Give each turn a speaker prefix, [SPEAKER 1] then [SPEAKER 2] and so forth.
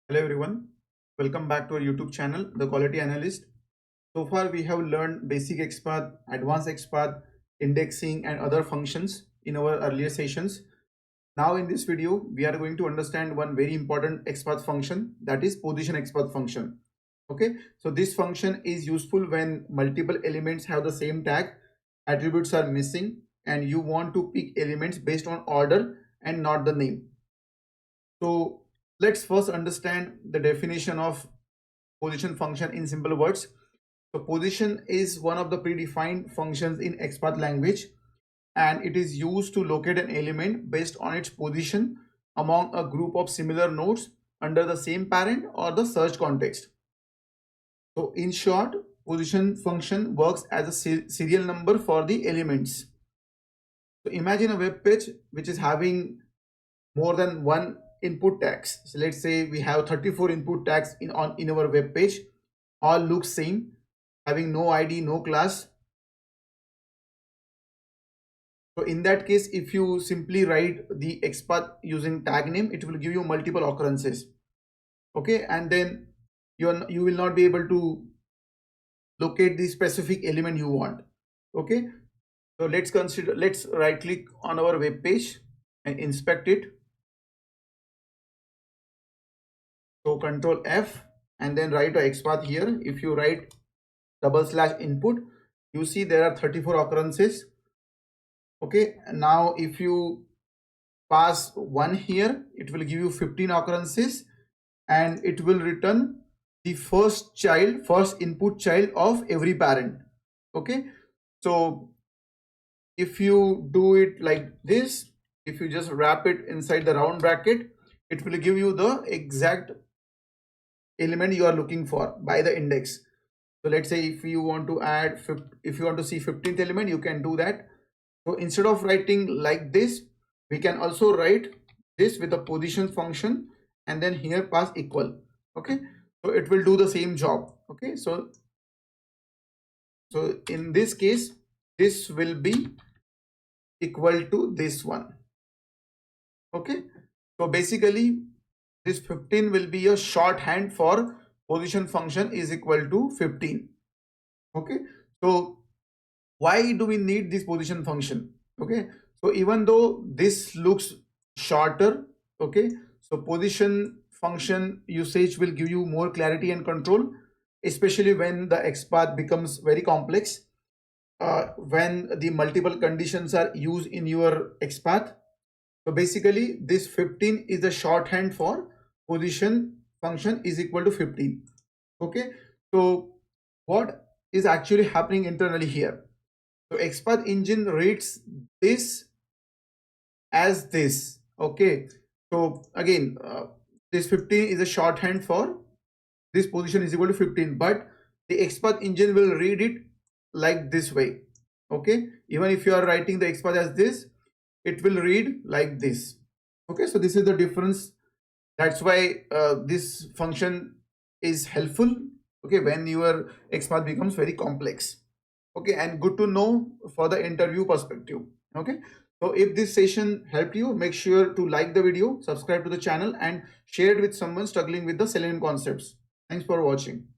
[SPEAKER 1] Hello everyone, welcome back to our YouTube channel, The Quality Analyst. So far we have learned basic XPath, advanced XPath, indexing and other functions in our earlier sessions. Now in this video, we are going to understand one very important XPath function, that is position XPath function. Okay, so this function is useful when multiple elements have the same tag, attributes are missing and you want to pick elements based on order and not the name. So let's first understand the definition of position function in simple words. So position is one of the predefined functions in XPath language, and it is used to locate an element based on its position among a group of similar nodes under the same parent or the search context. So in short, position function works as a serial number for the elements. So imagine a web page which is having more than one input tags. So let's say we have 34 input tags in our web page, all look same, having no ID, no class. So in that case, if you simply write the XPath using tag name, it will give you multiple occurrences. Okay, and then you will not be able to locate the specific element you want. Okay, so let's right click on our web page and inspect it. So Control F and then write a XPath here. If you write /input, you see there are 34 occurrences. Okay, now if you pass 1 here, it will give you 15 occurrences and it will return the first input child of every parent. Okay, so if you do it like this, if you just wrap it inside the round bracket, it will give you the exact element you are looking for by the index. So let's say if you want to add, if you want to see 15th element, you can do that. So instead of writing like this, we can also write this with a position function and then here pass equal. Okay, so it will do the same job. Okay, so in this case, this will be equal to this one. Okay, so basically this 15 will be a shorthand for position function is equal to 15. Okay, so why do we need this position function? Okay, so even though this looks shorter, okay, so position function usage will give you more clarity and control, especially when the XPath becomes very complex, when the multiple conditions are used in your XPath. So basically this 15 is the shorthand for position function is equal to 15. Okay, so what is actually happening internally here? So XPath engine reads this as this. Okay, so again, this 15 is a shorthand for this position is equal to 15, but the XPath engine will read it like this way. Okay, even if you are writing the XPath as this, it will read like this. Okay, so this is the difference. That's why this function is helpful. Okay, when your XPath becomes very complex. Okay, and good to know for the interview perspective. Okay, so if this session helped you, make sure to like the video, subscribe to the channel and share it with someone struggling with the Selenium concepts. Thanks for watching.